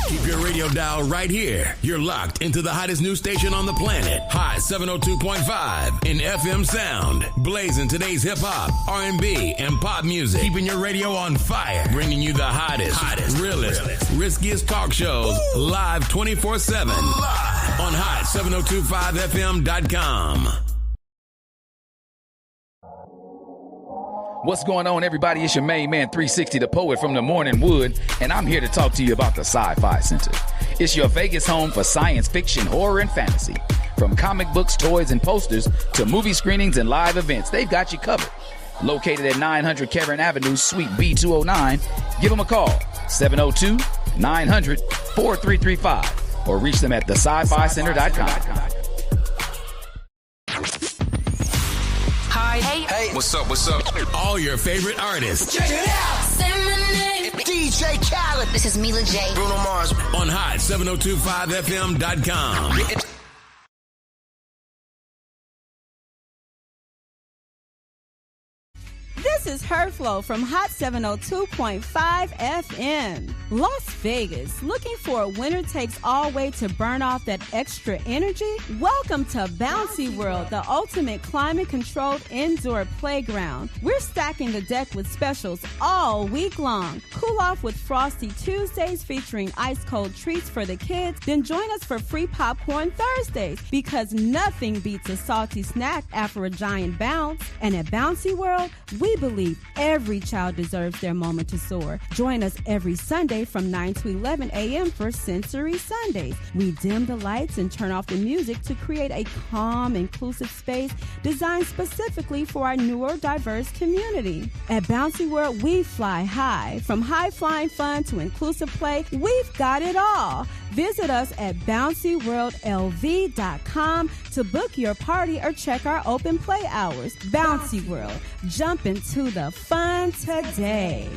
Keep your radio dial right here. You're locked into the hottest news station on the planet. Hot 702.5 in FM sound. Blazing today's hip-hop, R&B, and pop music. Keeping your radio on fire. Bringing you the hottest, realest, riskiest talk shows live 24/7 on hot7025fm.com. What's going on, everybody? It's your main man, 360, the poet from the Morning Wood, and I'm here to talk to you about the Sci-Fi Center. It's your Vegas home for science fiction, horror, and fantasy. From comic books, toys, and posters to movie screenings and live events, they've got you covered. Located at 900 Cameron Avenue, Suite B209, give them a call, 702-900-4335, or reach them at thescificenter.com. Hi. Hey. What's up? All your favorite artists. Check it out. Say my name. DJ Khaled. This is Mila J. Bruno Mars. On hot7025fm.com. This is Her Flow from Hot 702.5 FM. Las Vegas, looking for a winner-takes-all way to burn off that extra energy? Welcome to Bouncy World, the ultimate climate-controlled indoor playground. We're stacking the deck with specials all week long. Cool off with Frosty Tuesdays featuring ice-cold treats for the kids, then join us for free popcorn Thursdays, because nothing beats a salty snack after a giant bounce. And at Bouncy World, we believe every child deserves their moment to soar. Join us every Sunday from 9 to 11 a.m. for Sensory Sundays. We dim the lights and turn off the music to create a calm, inclusive space designed specifically for our newer, diverse community. At Bouncy World, we fly high. From high-flying fun to inclusive play, we've got it all. Visit us at bouncyworldlv.com to book your party or check our open play hours. Bouncy World, jump into the fun today.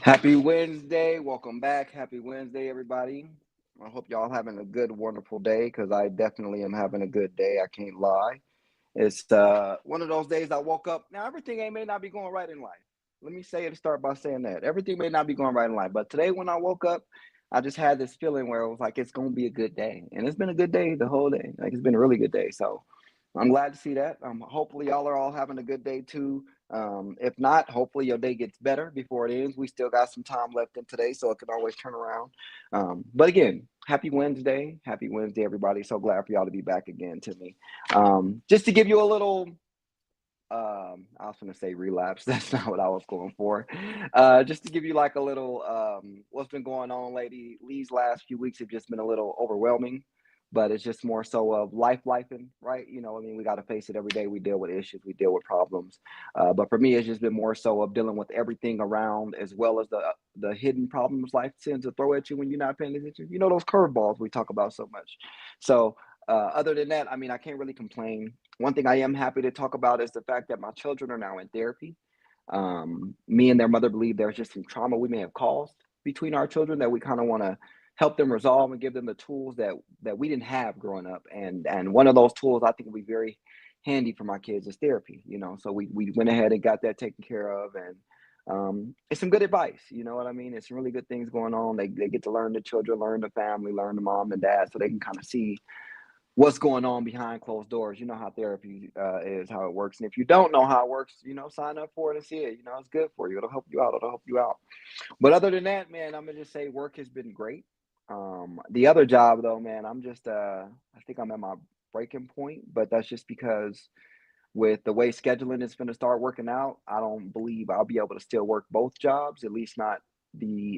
Happy Wednesday. Welcome back. Happy Wednesday, everybody. I hope y'all having a good, wonderful day, because I definitely am having a good day. I can't lie. It's one of those days I woke up. Now, everything may not be going right in life. Let me start by saying that. Everything may not be going right in life. But today when I woke up, I just had this feeling where it was like, it's going to be a good day. And it's been a good day the whole day. Like, it's been a really good day. So I'm glad to see that. Hopefully y'all are all having a good day too. If not, hopefully your day gets better before it ends. We still got some time left in today, so it can always turn around. But again, happy Wednesday. Happy Wednesday, everybody. So glad for y'all to be back again to me. Just to give you a little, I was going to say relapse. That's not what I was going for. Just to give you like a little, what's been going on lately. These last few weeks have just been a little overwhelming, but it's just more so of lifing, right? You know, I mean, we got to face it every day. We deal with issues, we deal with problems. But for me, it's just been more so of dealing with everything around, as well as the hidden problems life tends to throw at you when you're not paying attention. You know, those curveballs we talk about so much. So other than that, I mean, I can't really complain. One thing I am happy to talk about is the fact that my children are now in therapy. Me and their mother believe there's just some trauma we may have caused between our children that we kind of want to help them resolve and give them the tools that we didn't have growing up. And one of those tools I think will be very handy for my kids is therapy, you know. So we went ahead and got that taken care of, and it's some good advice, you know what I mean? It's some really good things going on. They get to learn the children, learn the family, learn the mom and dad, so they can kind of see what's going on behind closed doors. You know how therapy is, how it works. And if you don't know how it works, you know, sign up for it and see it. You know, it's good for you. It'll help you out. But other than that, man, I'm going to just say work has been great. The other job, though, man, I'm just, I think I'm at my breaking point. But that's just because with the way scheduling is going to start working out, I don't believe I'll be able to still work both jobs, at least not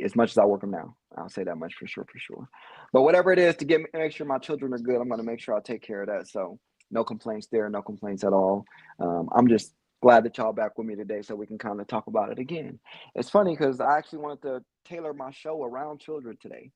as much as I work them now. I'll say that much for sure. But whatever it is to make sure my children are good, I'm going to make sure I take care of that. So no complaints there, no complaints at all. I'm just glad that y'all back with me today so we can kind of talk about it again. It's funny because I actually wanted to tailor my show around children today.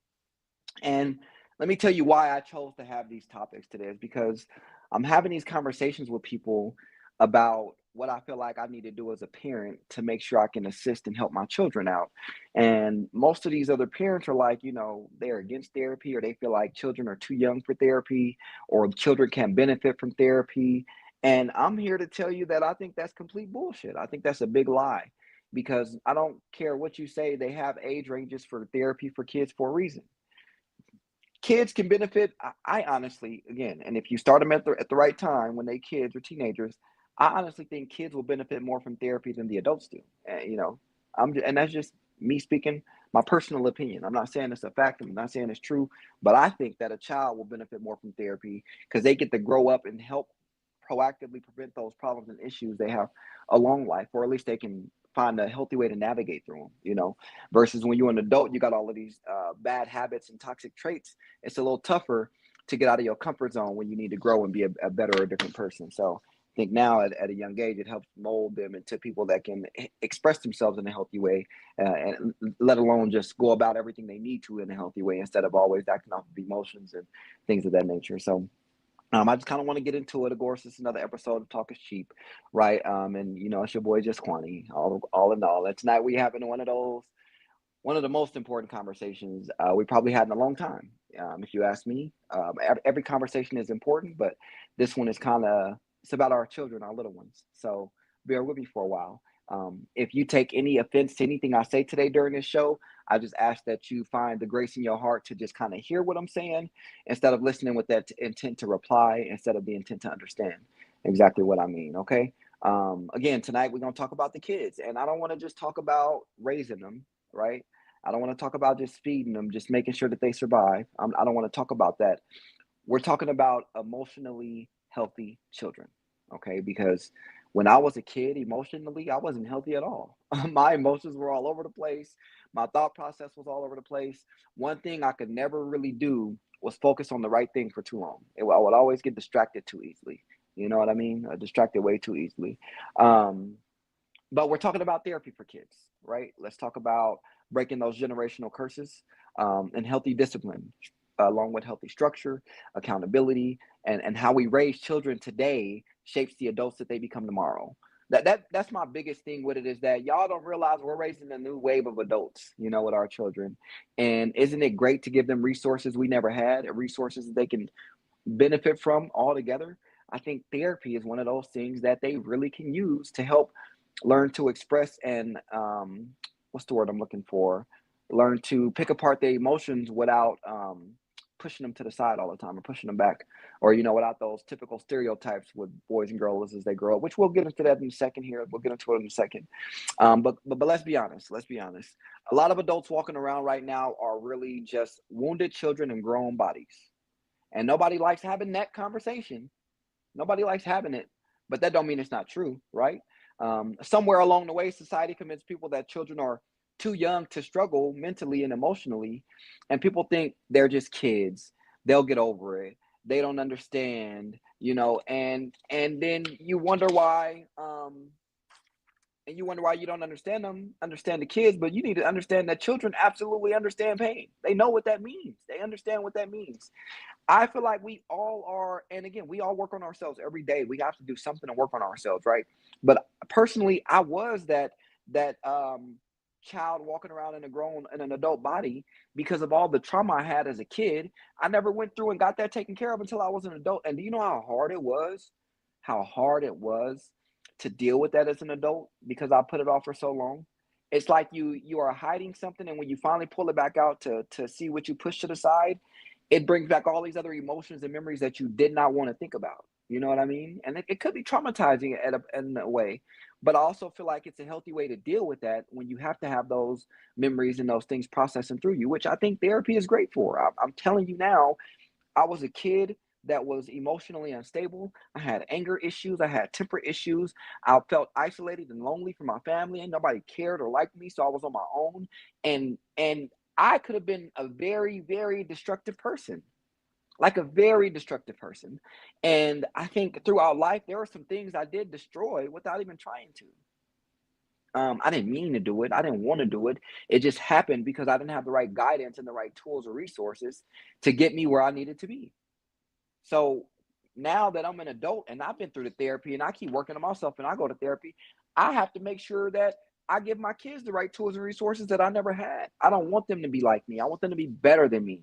And let me tell you why I chose to have these topics today is because I'm having these conversations with people about what I feel like I need to do as a parent to make sure I can assist and help my children out. And most of these other parents are like, you know, they're against therapy, or they feel like children are too young for therapy, or children can't benefit from therapy. And I'm here to tell you that I think that's complete bullshit. I think that's a big lie. because I don't care what you say, they have age ranges for therapy for kids for a reason. Kids can benefit. I honestly, again, and if you start them at the right time when they kids or teenagers, I honestly think kids will benefit more from therapy than the adults do. And that's just me speaking my personal opinion. I'm not saying it's a fact. I'm not saying it's true, but I think that a child will benefit more from therapy because they get to grow up and help proactively prevent those problems and issues they have along life, or at least they can find a healthy way to navigate through them. Versus when you're an adult, you got all of these bad habits and toxic traits. It's a little tougher to get out of your comfort zone when you need to grow and be a better or different person. So I think now at a young age, it helps mold them into people that can express themselves in a healthy way, and let alone just go about everything they need to in a healthy way instead of always acting off of emotions and things of that nature. So I just kind of want to get into it. Of course, it's another episode of Talk is Cheap, right? And it's your boy Juss Quanni, all in all. And tonight we having one of the most important conversations we probably had in a long time. If you ask me, every conversation is important, but this one is it's about our children, our little ones. So bear with me for a while. If you take any offense to anything I say today during this show, I just ask that you find the grace in your heart to just kind of hear what I'm saying instead of listening with that intent to reply instead of the intent to understand exactly what I mean. Okay. Again, tonight we're going to talk about the kids, and I don't want to just talk about raising them, right? I don't want to talk about just feeding them, just making sure that they survive. I don't want to talk about that. We're talking about emotionally healthy children, okay? Because when I was a kid, emotionally, I wasn't healthy at all. My emotions were all over the place. My thought process was all over the place. One thing I could never really do was focus on the right thing for too long. I would always get distracted too easily. You know what I mean? Distracted way too easily. But we're talking about therapy for kids, right? Let's talk about breaking those generational curses, and healthy discipline, along with healthy structure, accountability, and how we raise children today shapes the adults that they become tomorrow. That's my biggest thing with it, is that y'all don't realize we're raising a new wave of adults, with our children. And isn't it great to give them resources we never had, and resources that they can benefit from altogether? I think therapy is one of those things that they really can use to help learn to express and what's the word I'm looking for? Learn to pick apart their emotions without pushing them to the side all the time, or pushing them back, or without those typical stereotypes with boys and girls as they grow up. Which we'll get into that in a second here. We'll get into it in a second. But let's be honest. Let's be honest. A lot of adults walking around right now are really just wounded children in grown bodies, and nobody likes having that conversation. Nobody likes having it, but that don't mean it's not true, right? Somewhere along the way, society convinced people that children are too young to struggle mentally and emotionally, and people think they're just kids. They'll get over it. They don't understand, and then you wonder why. And you wonder why you don't understand the kids, but you need to understand that children absolutely understand pain. They know what that means. They understand what that means. I feel like we all are, and again, we all work on ourselves every day. We have to do something to work on ourselves, right? But personally, I was that child walking around in an adult body because of all the trauma I had as a kid. I never went through and got that taken care of until I was an adult. And do you know how hard it was? How hard it was to deal with that as an adult because I put it off for so long. It's like you are hiding something, and when you finally pull it back out to see what you pushed to the side, it brings back all these other emotions and memories that you did not want to think about. You know what I mean? And it could be traumatizing in a way, but I also feel like it's a healthy way to deal with that when you have to have those memories and those things processing through you, which I think therapy is great for. I'm telling you now, I was a kid that was emotionally unstable. I had anger issues. I had temper issues. I felt isolated and lonely from my family, and nobody cared or liked me. So I was on my own, and I could have been a very, very destructive person, like a very destructive person. And I think throughout life, there were some things I did destroy without even trying to. I didn't mean to do it. I didn't want to do it. It just happened because I didn't have the right guidance and the right tools or resources to get me where I needed to be. So now that I'm an adult and I've been through the therapy and I keep working on myself and I go to therapy, I have to make sure that I give my kids the right tools and resources that I never had. I don't want them to be like me. I want them to be better than me.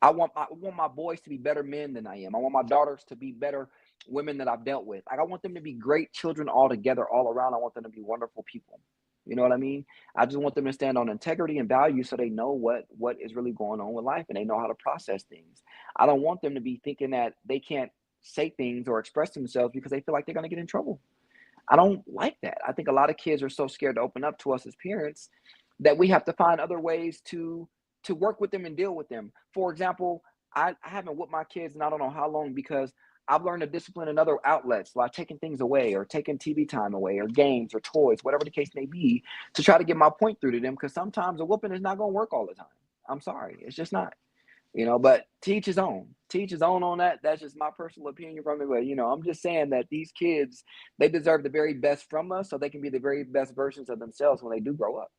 I want my boys to be better men than I am. I want my daughters to be better women that I've dealt with. Like, I want them to be great children all together, all around. I want them to be wonderful people. You know what I mean? I just want them to stand on integrity and value so they know what is really going on with life and they know how to process things. I don't want them to be thinking that they can't say things or express themselves because they feel like they're going to get in trouble. I don't like that. I think a lot of kids are so scared to open up to us as parents that we have to find other ways to work with them and deal with them. For example, I haven't whipped my kids and I don't know how long because I've learned to discipline in other outlets, like taking things away or taking TV time away or games or toys, whatever the case may be, to try to get my point through to them. Because sometimes a whooping is not going to work all the time. I'm sorry, it's just not. But teach his own. Teach his own on that. That's just my personal opinion from it. But I'm just saying that these kids, they deserve the very best from us, so they can be the very best versions of themselves when they do grow up.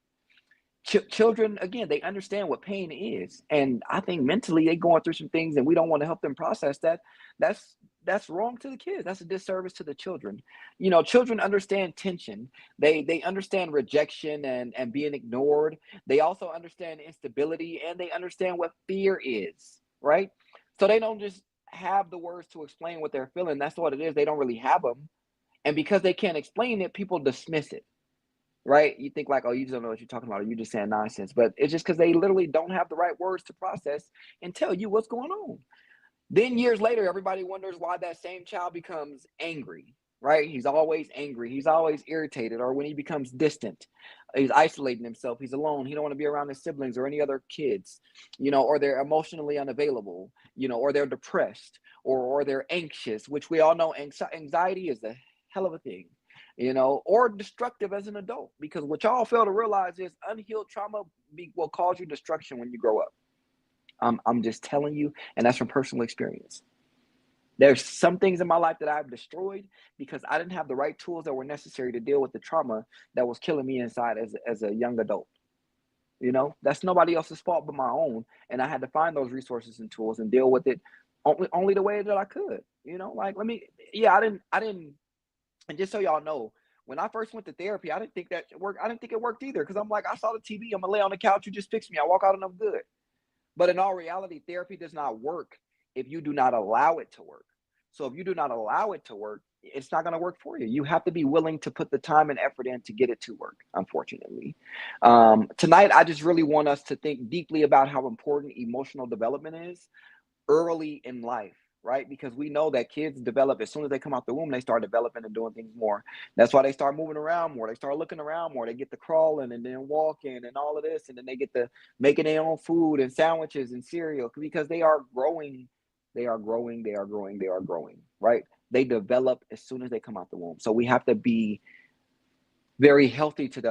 Children, again, they understand what pain is, and I think mentally they going through some things, and we don't want to help them process that. That's wrong to the kids. That's a disservice to the children. Children understand tension. They understand rejection and being ignored. They also understand instability, and they understand what fear is, right? So they don't just have the words to explain what they're feeling. That's what it is. They don't really have them, and because they can't explain it, people dismiss it. Right? You think like, oh, you just don't know what you're talking about, or you just saying nonsense. But it's just because they literally don't have the right words to process and tell you what's going on. Then years later, everybody wonders why that same child becomes angry, right? He's always angry. He's always irritated. Or when he becomes distant, he's isolating himself. He's alone. He don't want to be around his siblings or any other kids, or they're emotionally unavailable, or they're depressed or they're anxious, which we all know anxiety is a hell of a thing. Or destructive as an adult, because what y'all fail to realize is unhealed trauma will cause you destruction when you grow up. I'm just telling you, and that's from personal experience. There's some things in my life that I've destroyed because I didn't have the right tools that were necessary to deal with the trauma that was killing me inside as a young adult. That's nobody else's fault but my own, and I had to find those resources and tools and deal with it only the way that I could. I didn't. And just so y'all know, when I first went to therapy, I didn't think that it worked. I didn't think it worked either, because I'm like, I saw the TV, I'm gonna lay on the couch, you just fix me, I walk out and I'm good. But in all reality, therapy does not work if you do not allow it to work. So if you do not allow it to work, it's not going to work for you. You have to be willing to put the time and effort in to get it to work, unfortunately. Tonight, I just really want us to think deeply about how important emotional development is early in life, right? Because we know that kids develop as soon as they come out the womb, they start developing and doing things more. That's why they start moving around more. They start looking around more. They get to crawling and then walking and all of this. And then they get to making their own food and sandwiches and cereal, because they are growing. They are growing. They are growing. They are growing, right? They develop as soon as they come out the womb. So we have to be very healthy to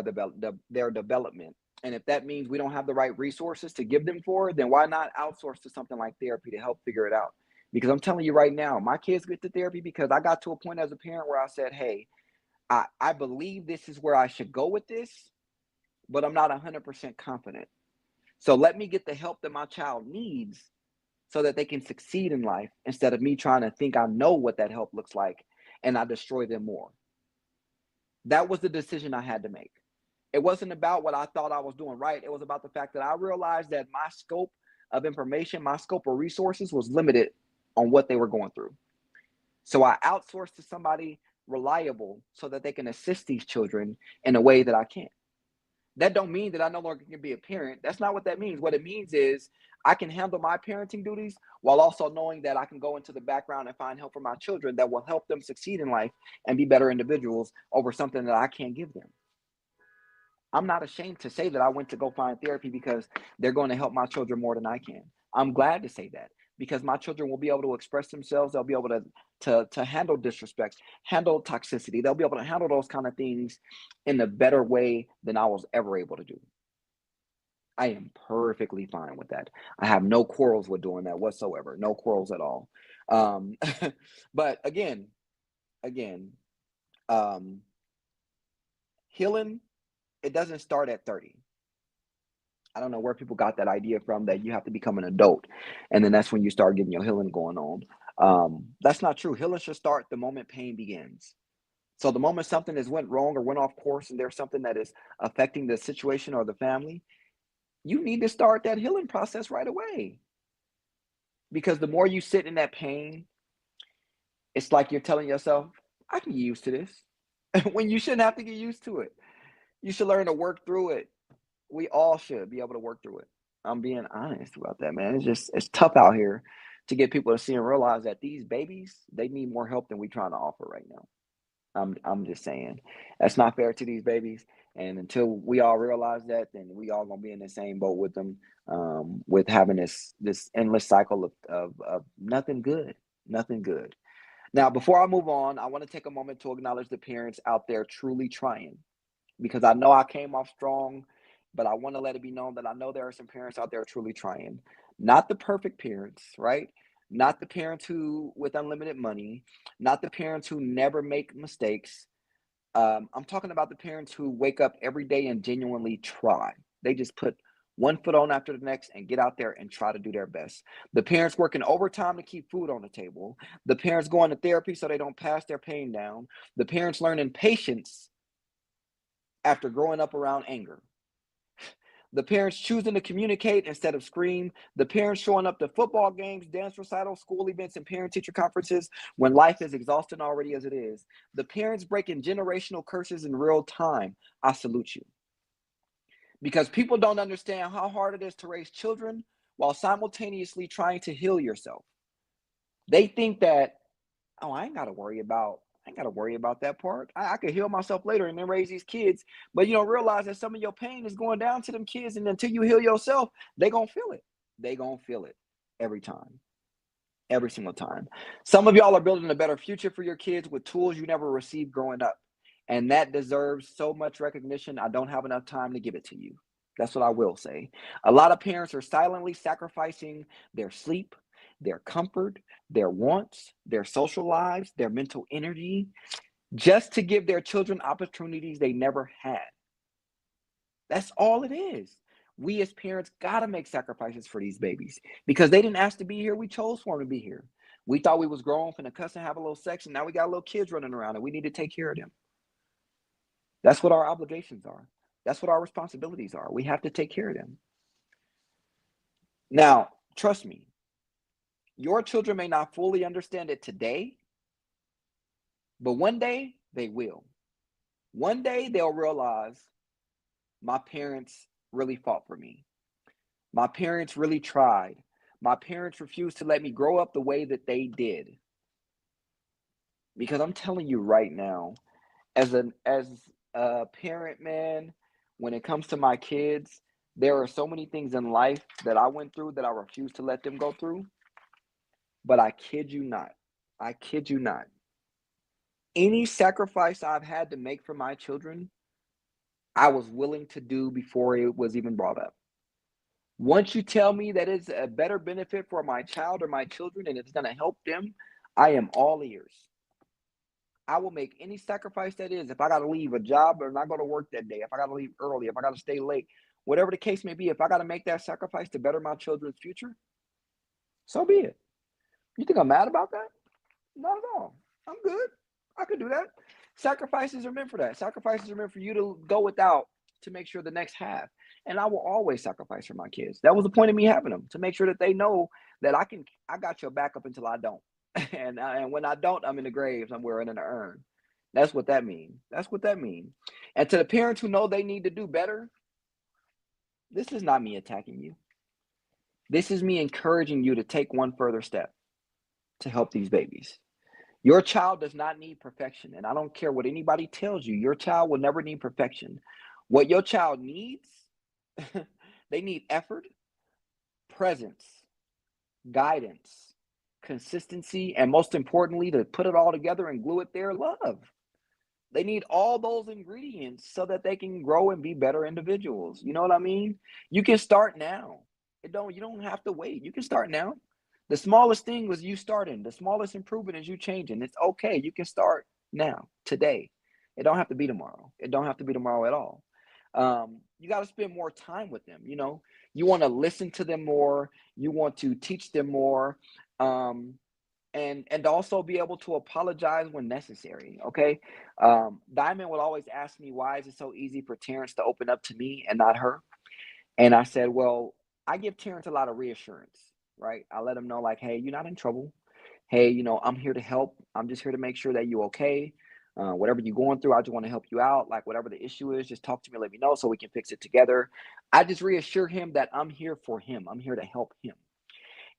their development. And if that means we don't have the right resources to give them for, then why not outsource to something like therapy to help figure it out? Because I'm telling you right now, my kids get to therapy because I got to a point as a parent where I said, hey, I believe this is where I should go with this, but I'm not 100% confident. So let me get the help that my child needs so that they can succeed in life, instead of me trying to think I know what that help looks like and I destroy them more. That was the decision I had to make. It wasn't about what I thought I was doing right. It was about the fact that I realized that my scope of information, my scope of resources was limited on what they were going through. So I outsourced to somebody reliable so that they can assist these children in a way that I can't. That don't mean that I no longer can be a parent. That's not what that means. What it means is I can handle my parenting duties while also knowing that I can go into the background and find help for my children that will help them succeed in life and be better individuals over something that I can't give them. I'm not ashamed to say that I went to go find therapy because they're going to help my children more than I can. I'm glad to say that, because my children will be able to express themselves. They'll be able to handle disrespect, handle toxicity. They'll be able to handle those kind of things in a better way than I was ever able to do. I am perfectly fine with that. I have no quarrels with doing that whatsoever. No quarrels at all. But again, healing, it doesn't start at 30. I don't know where people got that idea from, that you have to become an adult and then that's when you start getting your healing going on. That's not true. Healing should start the moment pain begins. So the moment something has went wrong or went off course and there's something that is affecting the situation or the family, you need to start that healing process right away. Because the more you sit in that pain, it's like you're telling yourself, I can get used to this, when you shouldn't have to get used to it. You should learn to work through it. We all should be able to work through it. I'm being honest about that, man. It's tough out here to get people to see and realize that these babies, they need more help than we trying to offer right now. I'm just saying that's not fair to these babies. And until we all realize that, then we all gonna be in the same boat with them, with having this endless cycle of nothing good, nothing good. Now, before I move on, I want to take a moment to acknowledge the parents out there truly trying, because I know I came off strong, but I want to let it be known that I know there are some parents out there truly trying. Not the perfect parents, right? Not the parents who with unlimited money, not the parents who never make mistakes. I'm talking about the parents who wake up every day and genuinely try. They just put one foot on after the next and get out there and try to do their best. The parents working overtime to keep food on the table. The parents going to therapy so they don't pass their pain down. The parents learning patience after growing up around anger. The parents choosing to communicate instead of scream. The parents showing up to football games, dance recitals, school events, and parent-teacher conferences when life is exhausting already as it is. The parents breaking generational curses in real time. I salute you. Because people don't understand how hard it is to raise children while simultaneously trying to heal yourself. They think that, oh, I ain't got to worry about that part. I could heal myself later and then raise these kids. But you don't realize that some of your pain is going down to them kids. And until you heal yourself, they going to feel it. They going to feel it every time, every single time. Some of y'all are building a better future for your kids with tools you never received growing up. And that deserves so much recognition. I don't have enough time to give it to you. That's what I will say. A lot of parents are silently sacrificing their sleep, their comfort, their wants, their social lives, their mental energy, just to give their children opportunities they never had. That's all it is. We as parents got to make sacrifices for these babies because they didn't ask to be here. We chose for them to be here. We thought we was grown, finna cuss and have a little sex, and now we got little kids running around and we need to take care of them. That's what our obligations are. That's what our responsibilities are. We have to take care of them. Now, trust me, your children may not fully understand it today, but one day they will. One day they'll realize my parents really fought for me. My parents really tried. My parents refused to let me grow up the way that they did. Because I'm telling you right now, as a parent, man, when it comes to my kids, there are so many things in life that I went through that I refuse to let them go through. But I kid you not. I kid you not. Any sacrifice I've had to make for my children, I was willing to do before it was even brought up. Once you tell me that it's a better benefit for my child or my children and it's going to help them, I am all ears. I will make any sacrifice that is. If I got to leave a job or not go to work that day, if I got to leave early, if I got to stay late, whatever the case may be, if I got to make that sacrifice to better my children's future, so be it. You think I'm mad about that? Not at all. I'm good. I could do that. Sacrifices are meant for that. Sacrifices are meant for you to go without to make sure the next have. And I will always sacrifice for my kids. That was the point of me having them, to make sure that they know that I got your back up until I don't. And when I don't, I'm in the grave somewhere in an urn. That's what that means. That's what that means. And to the parents who know they need to do better, this is not me attacking you. This is me encouraging you to take one further step to help these babies. Your child does not need perfection. And I don't care what anybody tells you. Your child will never need perfection. What your child needs, they need effort, presence, guidance, consistency, and most importantly, to put it all together and glue it there, love. They need all those ingredients so that they can grow and be better individuals. You know what I mean? You can start now. You don't have to wait. You can start now. The smallest thing was you starting. The smallest improvement is you changing. It's okay. You can start now, today. It don't have to be tomorrow. It don't have to be tomorrow at all. You got to spend more time with them. You know, you want to listen to them more. You want to teach them more. And also be able to apologize when necessary. Okay. Diamond will always ask me, why is it so easy for Terrence to open up to me and not her? And I said, well, I give Terrence a lot of reassurance, right? I let him know, like, hey, you're not in trouble. Hey, I'm here to help. I'm just here to make sure that you're okay. Whatever you're going through, I just want to help you out. Like whatever the issue is, just talk to me, let me know so we can fix it together. I just reassure him that I'm here for him. I'm here to help him.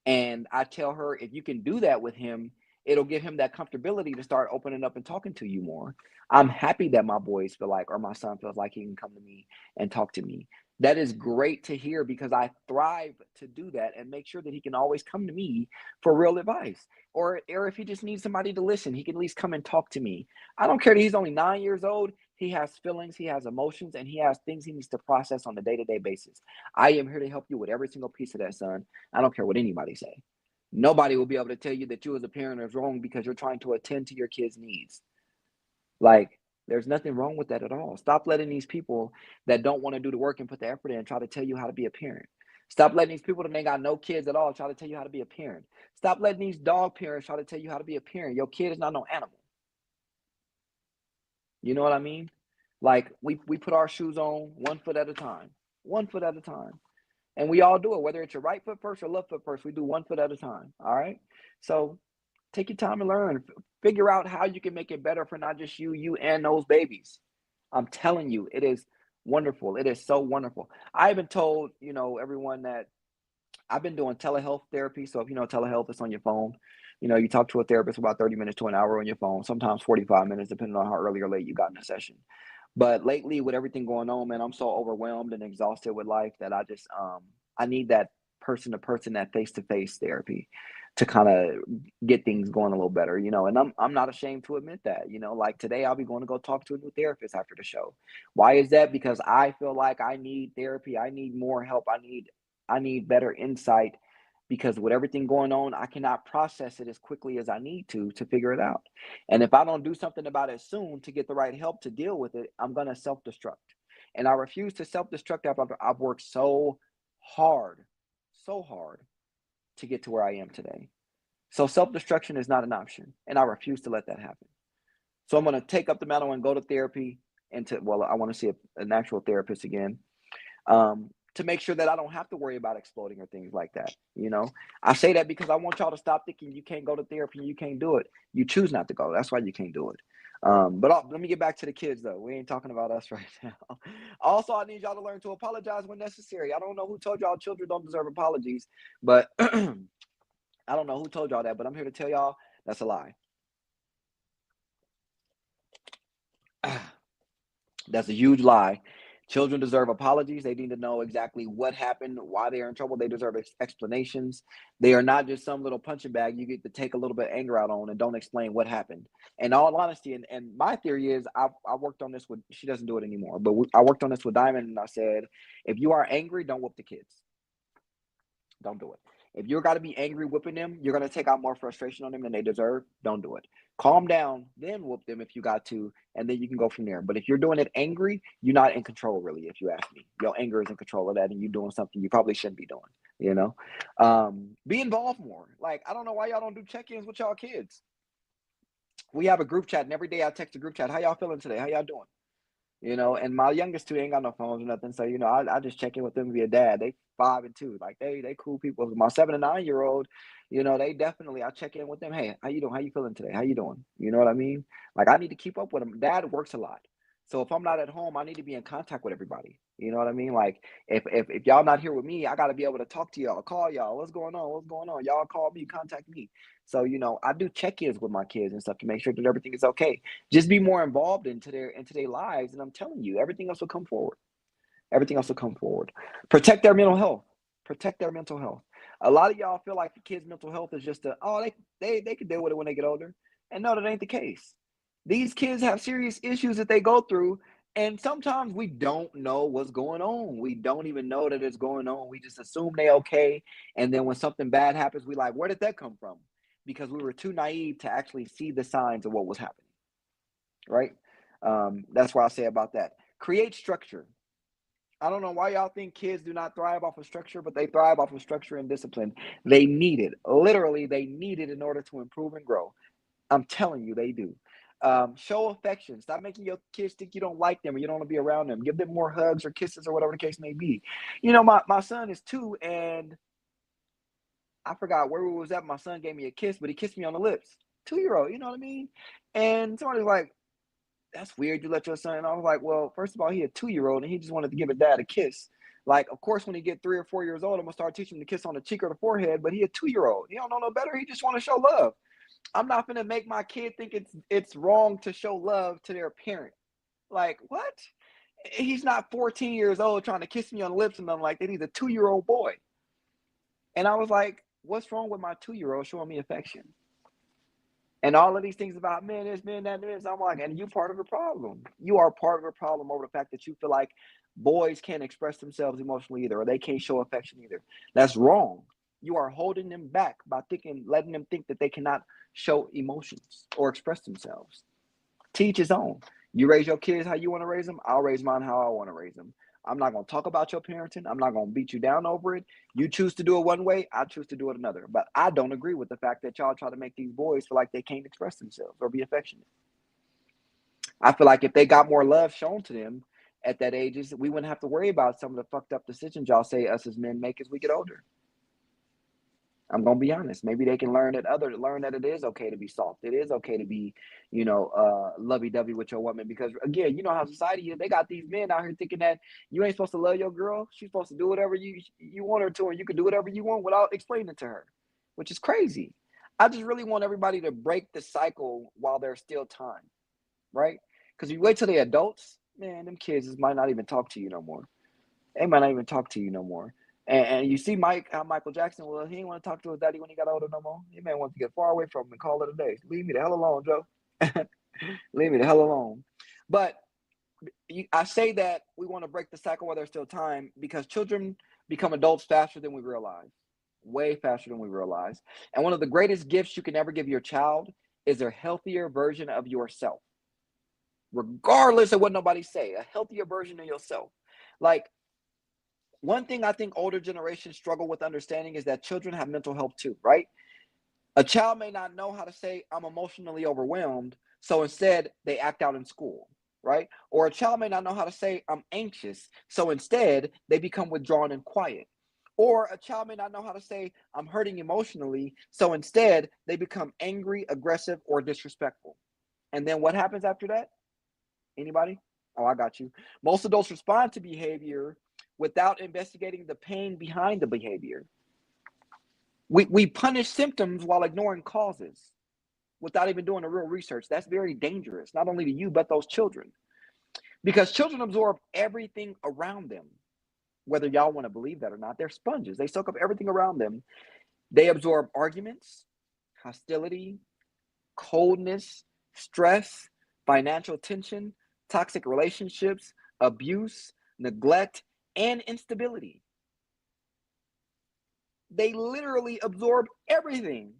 And I tell her, if you can do that with him, it'll give him that comfortability to start opening up and talking to you more. I'm happy that my boys feel like, or my son feels like he can come to me and talk to me. That is great to hear because I thrive to do that and make sure that he can always come to me for real advice. Or if he just needs somebody to listen, he can at least come and talk to me. I don't care that he's only 9 years old. He has feelings, he has emotions, and he has things he needs to process on a day-to-day basis. I am here to help you with every single piece of that, son. I don't care what anybody say. Nobody will be able to tell you that you as a parent is wrong because you're trying to attend to your kids' needs. Like, there's nothing wrong with that at all. Stop letting these people that don't want to do the work and put the effort in try to tell you how to be a parent. Stop letting these people that ain't got no kids at all try to tell you how to be a parent. Stop letting these dog parents try to tell you how to be a parent. Your kid is not no animal. You know what I mean? Like we put our shoes on 1 foot at a time, 1 foot at a time. And we all do it, whether it's your right foot first or left foot first, we do 1 foot at a time. All right. So take your time and learn. Figure out how you can make it better for not just you and those babies. I'm telling you, it is wonderful. It is so wonderful. I haven't told, everyone that I've been doing telehealth therapy. So if you know telehealth, it's on your phone. You talk to a therapist about 30 minutes to an hour on your phone, sometimes 45 minutes, depending on how early or late you got in the session. But lately, with everything going on, man, I'm so overwhelmed and exhausted with life that I just I need that person to person, that face to face therapy to kind of get things going a little better, And I'm not ashamed to admit that, Like today, I'll be going to go talk to a new therapist after the show. Why is that? Because I feel like I need therapy. I need more help. I need better insight because with everything going on, I cannot process it as quickly as I need to figure it out. And if I don't do something about it soon to get the right help to deal with it, I'm going to self-destruct. And I refuse to self-destruct after I've worked so hard to get to where I am today. So self-destruction is not an option, and I refuse to let that happen. So I'm going to take up the mantle and go to therapy I want to see an actual therapist again. To make sure that I don't have to worry about exploding or things like that. I say that because I want y'all to stop thinking you can't go to therapy and you can't do it. You choose not to go. That's why you can't do it. But let me get back to the kids though. We ain't talking about us right now. Also, I need y'all to learn to apologize when necessary. I don't know who told y'all children don't deserve apologies, but I don't know who told y'all that, but I'm here to tell y'all that's a lie. That's a huge lie. Children deserve apologies. They need to know exactly what happened, why they are in trouble. They deserve explanations. They are not just some little punching bag you get to take a little bit of anger out on and don't explain what happened. In all honesty, and my theory is I worked on this with, she doesn't do it anymore, but I worked on this with Diamond and I said, if you are angry, don't whoop the kids. Don't do it. If you're got to be angry whipping them, you're going to take out more frustration on them than they deserve. Don't do it. Calm down, then whoop them if you got to, and then you can go from there. But if you're doing it angry, you're not in control, really, if you ask me. Your anger is in control of that, and you're doing something you probably shouldn't be doing, Be involved more. Like, I don't know why y'all don't do check-ins with y'all kids. We have a group chat, and every day I text the group chat, how y'all feeling today? How y'all doing? And my youngest two ain't got no phones or nothing. So, I just check in with them via dad. They 5 and 2. Like they cool people. My 7 and 9 year old, they definitely, I check in with them. Hey, how you doing? How you feeling today? How you doing? You know what I mean? Like I need to keep up with them. Dad works a lot. So if I'm not at home, I need to be in contact with everybody. You know what I mean? Like if y'all not here with me, I got to be able to talk to y'all, call y'all. What's going on? What's going on? Y'all call me, contact me. So, I do check-ins with my kids and stuff to make sure that everything is okay. Just be more involved into their lives. And I'm telling you, everything else will come forward. Everything else will come forward. Protect their mental health. Protect their mental health. A lot of y'all feel like the kids' mental health is just they can deal with it when they get older. And no, that ain't the case. These kids have serious issues that they go through. And sometimes we don't know what's going on. We don't even know that it's going on. We just assume they okay. And then when something bad happens, we like, where did that come from? Because we were too naive to actually see the signs of what was happening. Right? That's what I say about that. Create structure. I don't know why y'all think kids do not thrive off of structure, but they thrive off of structure and discipline. They need it. Literally, they need it in order to improve and grow. I'm telling you, they do. Show affection. Stop making your kids think you don't like them or you don't want to be around them. Give them more hugs or kisses or whatever the case may be. My son is 2 and I forgot where we was at. My son gave me a kiss, but he kissed me on the lips. 2-year-old, you know what I mean? And somebody's like, that's weird. You let your son. And I was like, well, first of all, he a 2-year-old and he just wanted to give his dad a kiss. Like, of course, when he get 3 or 4 years old, I'm gonna start teaching him to kiss on the cheek or the forehead. But he a 2-year-old. He don't know no better. He just want to show love. I'm not gonna make my kid think it's wrong to show love to their parent. Like, what? He's not 14 years old trying to kiss me on the lips and nothing like that. He's a 2-year-old boy. And I was like, what's wrong with my 2-year-old showing me affection? And all of these things about men, this, men, that, this. I'm like, and you part of the problem. You are part of the problem over the fact that you feel like boys can't express themselves emotionally either, or they can't show affection either. That's wrong. You are holding them back by letting them think that they cannot show emotions or express themselves. Teach his own. You raise your kids how you want to raise them. I'll raise mine how I want to raise them. I'm not going to talk about your parenting. I'm not going to beat you down over it. You choose to do it one way. I choose to do it another. But I don't agree with the fact that y'all try to make these boys feel like they can't express themselves or be affectionate. I feel like if they got more love shown to them at that age, we wouldn't have to worry about some of the fucked up decisions y'all say us as men make as we get older. I'm gonna be honest. Maybe they can learn that it is okay to be soft. It is okay to be, lovey-dovey with your woman. Because again, you know how society is. They got these men out here thinking that you ain't supposed to love your girl. She's supposed to do whatever you want her to, and you can do whatever you want without explaining it to her, which is crazy. I just really want everybody to break the cycle while there's still time, right? Because you wait till they're adults, man, them kids might not even talk to you no more. They might not even talk to you no more. And you see Michael Jackson, well, he didn't want to talk to his daddy when he got older no more. He may want to get far away from him and call it a day. Leave me the hell alone, Joe. Leave me the hell alone. But I say that we want to break the cycle while there's still time because children become adults faster than we realize. Way faster than we realize. And one of the greatest gifts you can ever give your child is a healthier version of yourself. Regardless of what nobody say, a healthier version of yourself. Like, one thing I think older generations struggle with understanding is that children have mental health too, right? A child may not know how to say, I'm emotionally overwhelmed, so instead they act out in school, right? Or a child may not know how to say, I'm anxious, so instead they become withdrawn and quiet. Or a child may not know how to say, I'm hurting emotionally, so instead they become angry, aggressive, or disrespectful. And then what happens after that? Anybody? Oh, I got you. Most adults respond to behavior without investigating the pain behind the behavior. We punish symptoms while ignoring causes without even doing the real research. That's very dangerous, not only to you, but those children. Because children absorb everything around them. Whether y'all want to believe that or not, they're sponges. They soak up everything around them. They absorb arguments, hostility, coldness, stress, financial tension, toxic relationships, abuse, neglect, and instability. They literally absorb everything.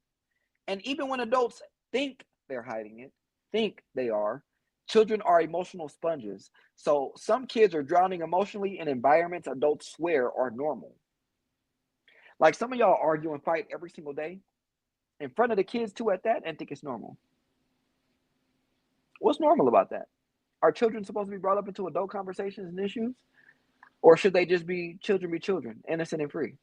And even when adults think they're hiding it, think they are, children are emotional sponges. So some kids are drowning emotionally in environments adults swear are normal. Like some of y'all argue and fight every single day in front of the kids too at that and think it's normal. What's normal about that? Are children supposed to be brought up into adult conversations and issues? Or should they just be children, innocent and free?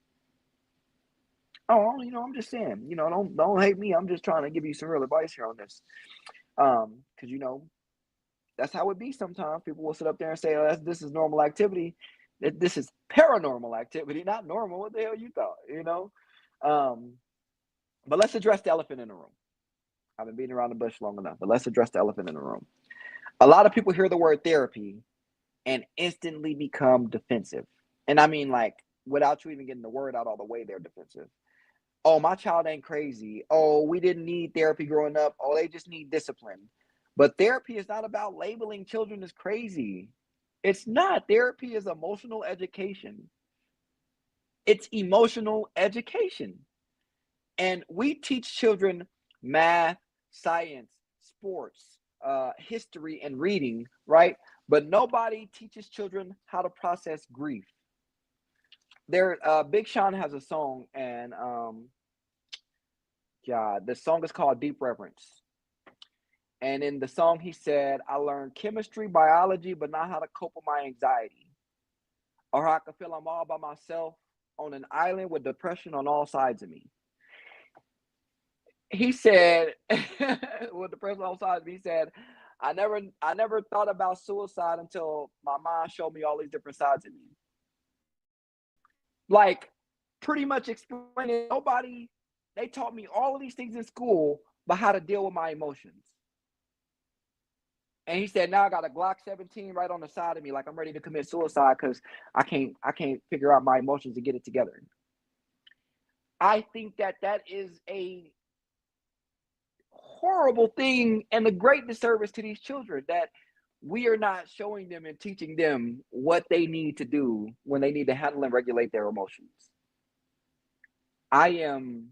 Oh, I'm just saying, don't hate me. I'm just trying to give you some real advice here on this. Because, that's how it be sometimes. People will sit up there and say, oh, this is normal activity. This is paranormal activity, not normal. What the hell you thought, But let's address the elephant in the room. I've been beating around the bush long enough, but let's address the elephant in the room. A lot of people hear the word therapy and instantly become defensive. And I mean, like, without you even getting the word out all the way, they're defensive. Oh, my child ain't crazy. Oh, we didn't need therapy growing up. Oh, they just need discipline. But therapy is not about labeling children as crazy. It's not. Therapy is emotional education. It's emotional education. And we teach children math, science, sports, history, and reading, right? But nobody teaches children how to process grief. Big Sean has a song, and the song is called Deep Reverence. And in the song, he said, I learned chemistry, biology, but not how to cope with my anxiety. Or how I can feel I'm all by myself on an island with depression on all sides of me. He said, with depression on all sides of me, he said, I never thought about suicide until my mom showed me all these different sides of me. Like, pretty much explaining nobody. They taught me all of these things in school, but how to deal with my emotions. And he said, now I got a Glock 17 right on the side of me, like I'm ready to commit suicide because I can't figure out my emotions to get it together. I think that is a horrible thing and a great disservice to these children that we are not showing them and teaching them what they need to do when they need to handle and regulate their emotions. I am,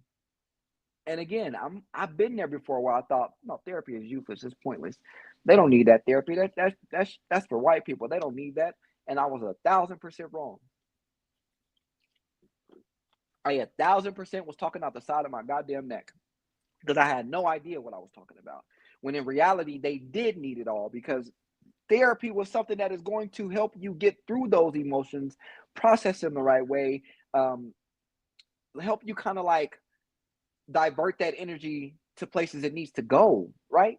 and again, I've been there before where I thought, no, therapy is useless, it's pointless. They don't need that therapy. That's for white people. They don't need that. And I was 1,000% wrong. I 1,000% was talking out the side of my goddamn neck because I had no idea what I was talking about. When in reality, they did need it all because therapy was something that is going to help you get through those emotions, process them the right way, help you kind of like divert that energy to places it needs to go, right?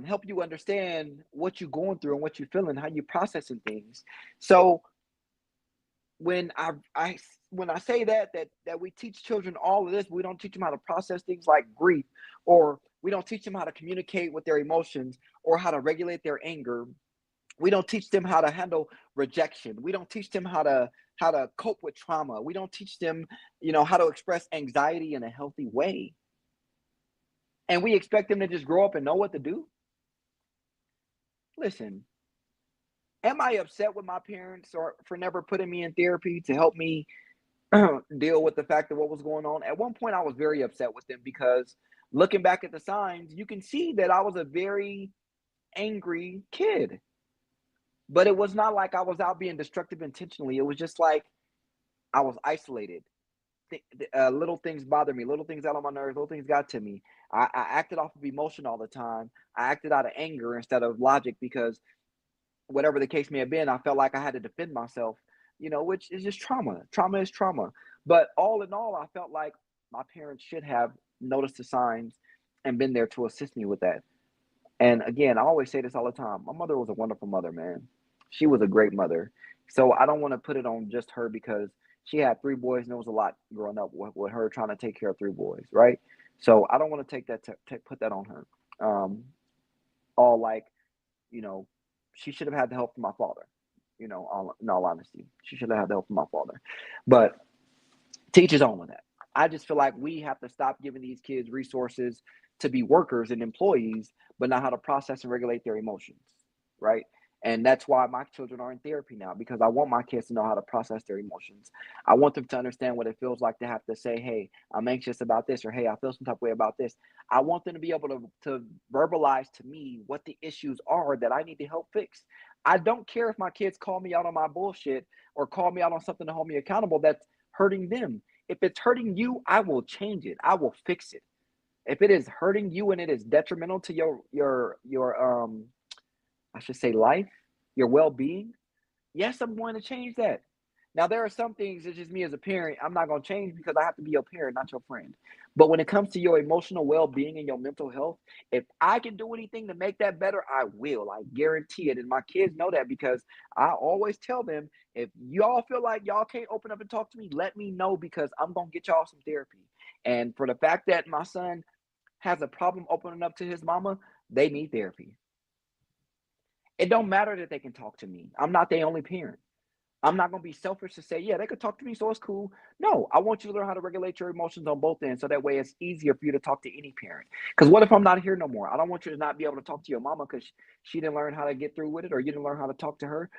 Help you understand what you're going through and what you're feeling, how you're processing things. So when I say that we teach children all of this, we don't teach them how to process things like grief, or we don't teach them how to communicate with their emotions or how to regulate their anger. We don't teach them how to handle rejection. We don't teach them how to cope with trauma. We don't teach them, how to express anxiety in a healthy way. And we expect them to just grow up and know what to do. Listen, am I upset with my parents or for never putting me in therapy to help me deal with the fact of what was going on? At one point, I was very upset with them because looking back at the signs, you can see that I was a very angry kid. But it was not like I was out being destructive intentionally. It was just like I was isolated. Little things bothered me. Little things got on my nerves. Little things got to me. I acted off of emotion all the time. I acted out of anger instead of logic because whatever the case may have been, I felt like I had to defend myself, which is just trauma. Trauma is trauma. But all in all, I felt like my parents should have noticed the signs and been there to assist me with that. And again, I always say this all the time. My mother was a wonderful mother, man. She was a great mother. So I don't want to put it on just her because she had three boys and there was a lot growing up with her trying to take care of three boys, right? So I don't want to take that put that on her. All like, you know, she should have had the help from my father. In all honesty, she should have had the help from my father. But teach his own with that. I just feel like we have to stop giving these kids resources to be workers and employees, but not how to process and regulate their emotions, right? And that's why my children are in therapy now because I want my kids to know how to process their emotions. I want them to understand what it feels like to have to say, hey, I'm anxious about this, or hey, I feel some type of way about this. I want them to be able to verbalize to me what the issues are that I need to help fix. I don't care if my kids call me out on my bullshit or call me out on something to hold me accountable that's hurting them. If it's hurting you, I will change it. I will fix it. If it is hurting you and it is detrimental to your I should say life, your well-being, yes, I'm going to change that. Now there are some things it's just me as a parent, I'm not going to change because I have to be your parent, not your friend. But when it comes to your emotional well-being and your mental health, if I can do anything to make that better, I will. I guarantee it. And my kids know that because I always tell them, if y'all feel like y'all can't open up and talk to me, let me know because I'm going to get y'all some therapy. And for the fact that my son has a problem opening up to his mama, they need therapy. It don't matter that they can talk to me. I'm not their only parent. I'm not going to be selfish to say, yeah, they could talk to me, so it's cool. No, I want you to learn how to regulate your emotions on both ends so that way it's easier for you to talk to any parent. Because what if I'm not here no more? I don't want you to not be able to talk to your mama because she didn't learn how to get through with it or you didn't learn how to talk to her.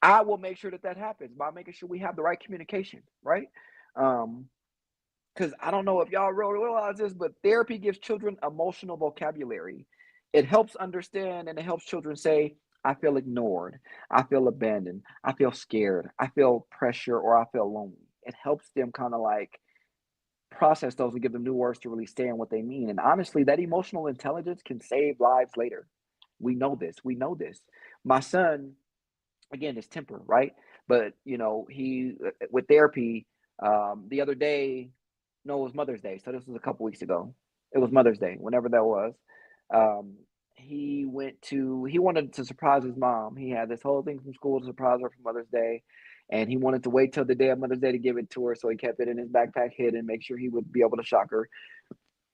I will make sure that happens by making sure we have the right communication, right? Because I don't know if y'all really realize this, but therapy gives children emotional vocabulary. It helps understand and it helps children say, I feel ignored, I feel abandoned, I feel scared, I feel pressure, or I feel lonely. It helps them kind of like process those and give them new words to really stay in what they mean. And honestly, that emotional intelligence can save lives later. We know this. We know this. My son, again, is temper, right? But he with therapy the other day. No, it was Mother's Day, so this was a couple weeks ago. It was Mother's Day, whenever that was. Um, he wanted to surprise his mom. He had this whole thing from school to surprise her for Mother's Day. And he wanted to wait till the day of Mother's Day to give it to her. So he kept it in his backpack hidden, make sure he would be able to shock her.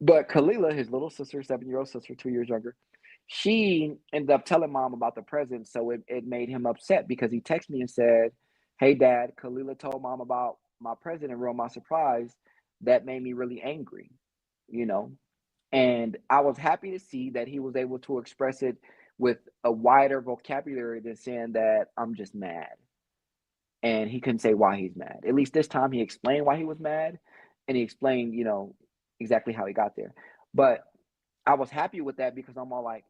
But Kalila, his little sister, 7-year-old sister, 2 years younger, she ended up telling mom about the present. So it made him upset because he texted me and said, "Hey, Dad, Kalila told mom about my present and ruined my surprise. That made me really angry, you know?" And I was happy to see that he was able to express it with a wider vocabulary than saying that I'm just mad. And he couldn't say why he's mad. At least this time he explained why he was mad, and he explained, exactly how he got there. But I was happy with that because I'm all like,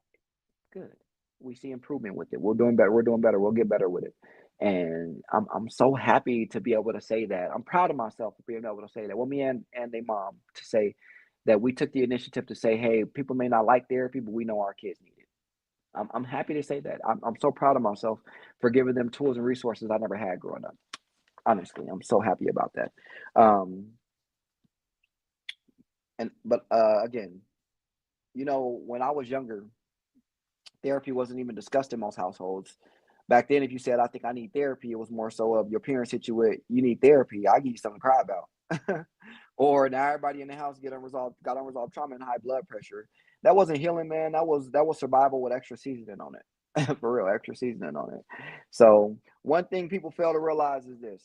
good. We see improvement with it. We're doing better. We're doing better. We'll get better with it. And I'm so happy to be able to say that. I'm proud of myself for being able to say that. Well, me and their mom to say that we took the initiative to say, hey, people may not like therapy, but we know our kids need it. I'm happy to say that. I'm so proud of myself for giving them tools and resources I never had growing up. Honestly, I'm so happy about that. But again, when I was younger, therapy wasn't even discussed in most households. Back then, if you said, I think I need therapy, it was more so of your parents hit you with, you need therapy, I give you something to cry about. Or now everybody in the house got unresolved trauma and high blood pressure. That wasn't healing, man. That was survival with extra seasoning on it. For real, extra seasoning on it. So one thing people fail to realize is this.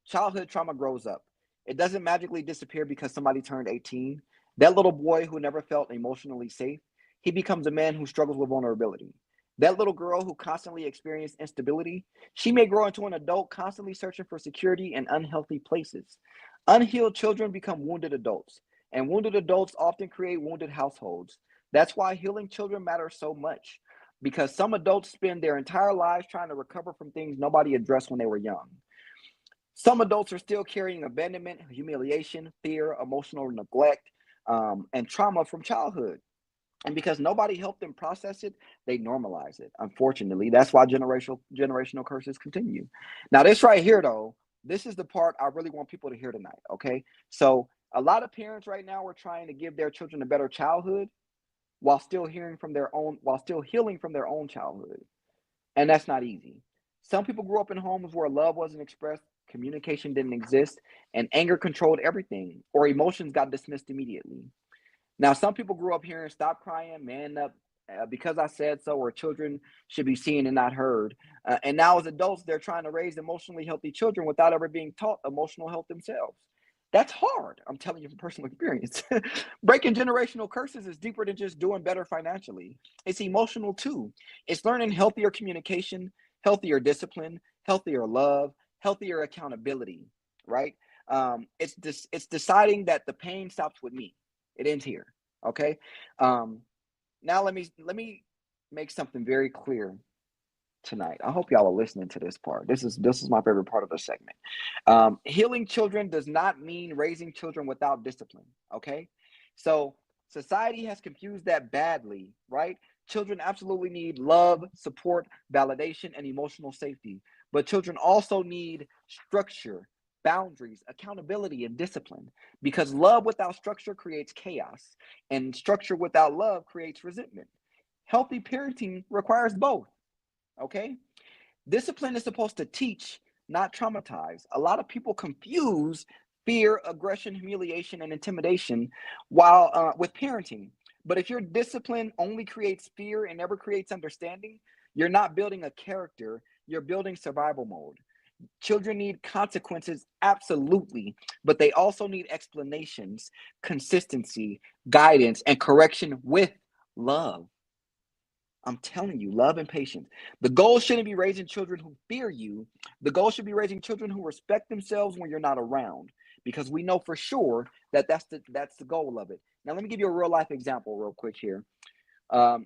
Childhood trauma grows up. It doesn't magically disappear because somebody turned 18. That little boy who never felt emotionally safe, he becomes a man who struggles with vulnerability. That little girl who constantly experienced instability, she may grow into an adult constantly searching for security in unhealthy places. Unhealed children become wounded adults, and wounded adults often create wounded households. That's why healing children matters so much, because some adults spend their entire lives trying to recover from things nobody addressed when they were young. Some adults are still carrying abandonment, humiliation, fear, emotional neglect, and trauma from childhood. And because nobody helped them process it, they normalize it. Unfortunately, that's why generational curses continue. Now, this right here, though, this is the part I really want people to hear tonight, okay? So a lot of parents right now are trying to give their children a better childhood while still healing from their own childhood. And that's not easy. Some people grew up in homes where love wasn't expressed, communication didn't exist, and anger controlled everything, or emotions got dismissed immediately. Now, some people grew up hearing "stop crying, man up, because I said so," or "children should be seen and not heard." And now, as adults, they're trying to raise emotionally healthy children without ever being taught emotional health themselves. That's hard. I'm telling you from personal experience. Breaking generational curses is deeper than just doing better financially. It's emotional too. It's learning healthier communication, healthier discipline, healthier love, healthier accountability, right? It's deciding that the pain stops with me. It ends here. Okay. Now let me make something very clear tonight. I hope y'all are listening to this part. This is my favorite part of the segment. Healing children does not mean raising children without discipline. Okay. So society has confused that badly, right? Children absolutely need love, support, validation, and emotional safety. But children also need structure, boundaries, accountability, and discipline, because love without structure creates chaos, and structure without love creates resentment. Healthy parenting requires both. Okay. Discipline is supposed to teach, not traumatize. A lot of people confuse fear, aggression, humiliation, and intimidation with parenting. But if your discipline only creates fear and never creates understanding, you're not building a character, you're building survival mode. Children need consequences, absolutely, but they also need explanations, consistency, guidance, and correction with love. I'm telling you, love and patience. The goal shouldn't be raising children who fear you. The goal should be raising children who respect themselves when you're not around, because we know for sure that that's the goal of it. Now, let me give you a real life example real quick here.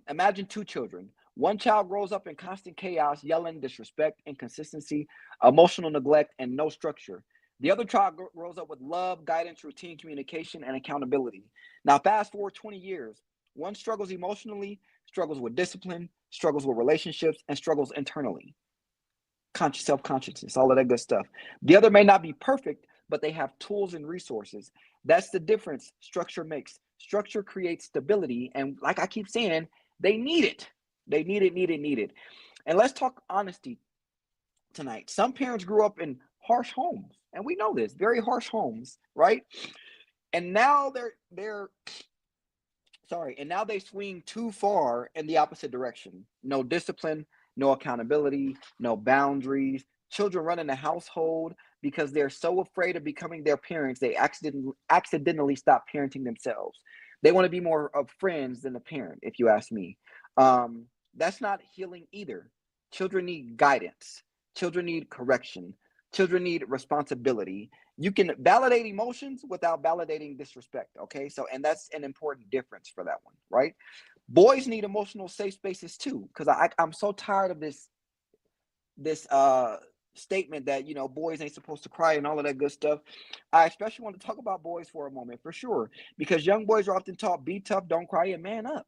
Imagine two children. One child grows up in constant chaos, yelling, disrespect, inconsistency, emotional neglect, and no structure. The other child grows up with love, guidance, routine, communication, and accountability. Now, fast forward 20 years. One struggles emotionally, struggles with discipline, struggles with relationships, and struggles internally. Self-consciousness, all of that good stuff. The other may not be perfect, but they have tools and resources. That's the difference structure makes. Structure creates stability. And like I keep saying, they need it. They need it. And let's talk honesty tonight. Some parents grew up in harsh homes, and we know this, very harsh homes, right? And now and now they swing too far in the opposite direction. No discipline, no accountability, no boundaries. Children run in the household because they're so afraid of becoming their parents, they accidentally stop parenting themselves. They want to be more of friends than a parent, if you ask me. That's not healing either. Children need guidance. Children need correction. Children need responsibility. You can validate emotions without validating disrespect, okay? So, and that's an important difference for that one, right? Boys need emotional safe spaces too, because I'm so tired of this statement that, you know, boys ain't supposed to cry and all of that good stuff. I especially want to talk about boys for a moment, for sure, because young boys are often taught, be tough, don't cry, and man up.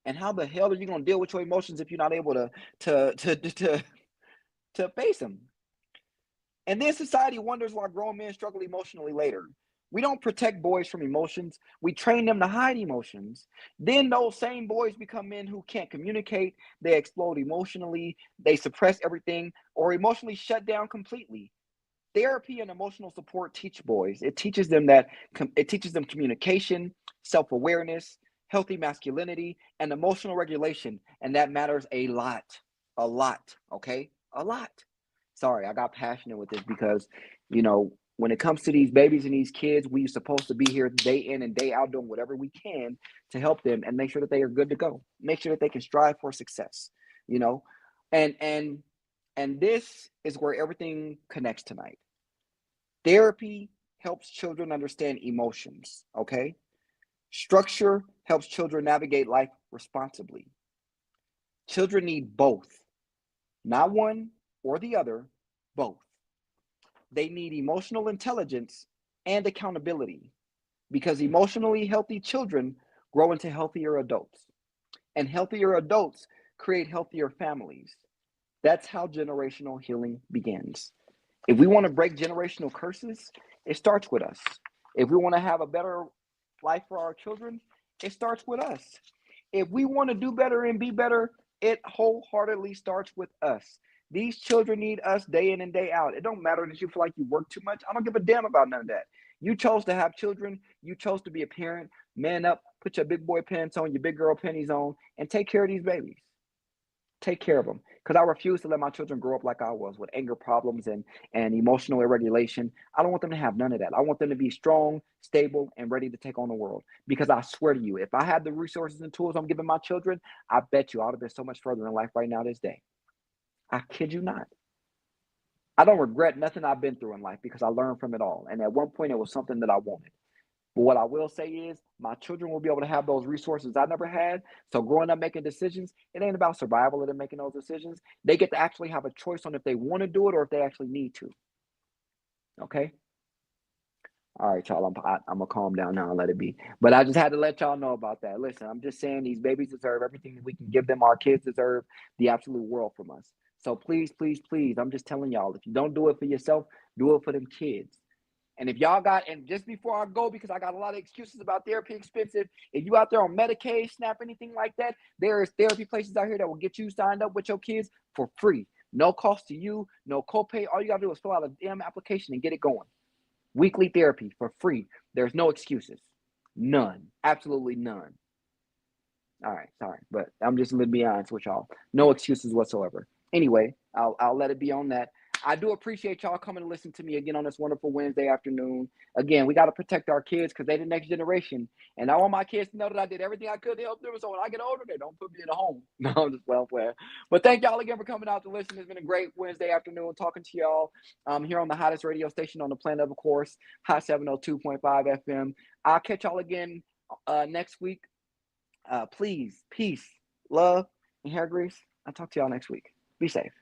And how the hell are you going to deal with your emotions if you're not able to face them? And then society wonders why grown men struggle emotionally later. We don't protect boys from emotions. We train them to hide emotions. Then those same boys become men who can't communicate. They explode emotionally. They suppress everything or emotionally shut down completely. Therapy and emotional support teach boys. It teaches them communication, self-awareness, healthy masculinity, and emotional regulation. And that matters a lot, okay? A lot. Sorry, I got passionate with this because, you know, when it comes to these babies and these kids, we're supposed to be here day in and day out doing whatever we can to help them and make sure that they are good to go. Make sure that they can strive for success, you know? And this is where everything connects tonight. Therapy helps children understand emotions, okay? Structure helps children navigate life responsibly. Children need both, not one or the other, both. They need emotional intelligence and accountability because emotionally healthy children grow into healthier adults, and healthier adults create healthier families. That's how generational healing begins. If we want to break generational curses, it starts with us. If we want to have a better life for our children, it starts with us. If we want to do better and be better, it wholeheartedly starts with us. These children need us day in and day out. It don't matter that you feel like you work too much. I don't give a damn about none of that. You chose to have children. You chose to be a parent. Man up, put your big boy pants on, your big girl panties on, and take care of these babies. Take care of them. Because I refuse to let my children grow up like I was with anger problems and emotional irregulation. I don't want them to have none of that. I want them to be strong, stable, and ready to take on the world. Because I swear to you, if I had the resources and tools I'm giving my children, I bet you I would have been so much further in life right now this day. I kid you not. I don't regret nothing I've been through in life because I learned from it all. And at one point, it was something that I wanted. But what I will say is my children will be able to have those resources I never had. So growing up making decisions, it ain't about survival of them making those decisions. They get to actually have a choice on if they want to do it or if they actually need to. Okay? All right, y'all, I'm going to calm down now and let it be. But I just had to let y'all know about that. Listen, I'm just saying these babies deserve everything that we can give them. Our kids deserve the absolute world from us. So please, please, please, I'm just telling y'all, if you don't do it for yourself, do it for them kids. And if y'all got, and just before I go, because I got a lot of excuses about therapy expensive, if you out there on Medicaid, SNAP, anything like that, there is therapy places out here that will get you signed up with your kids for free. No cost to you, no copay. All you got to do is fill out a damn application and get it going. Weekly therapy for free. There's no excuses. None. Absolutely none. All right, sorry, but I'm just going to be honest with y'all. No excuses whatsoever. Anyway, I'll let it be on that. I do appreciate y'all coming to listen to me again on this wonderful Wednesday afternoon. Again, we got to protect our kids because they're the next generation. And I want my kids to know that I did everything I could to help them. So when I get older, they don't put me in a home. No, I'm just well playing. But thank y'all again for coming out to listen. It's been a great Wednesday afternoon talking to y'all here on the hottest radio station on the planet, of course, Hot 702.5 FM. I'll catch y'all again next week. Please, peace, love, and hair grease. I'll talk to y'all next week. Be safe.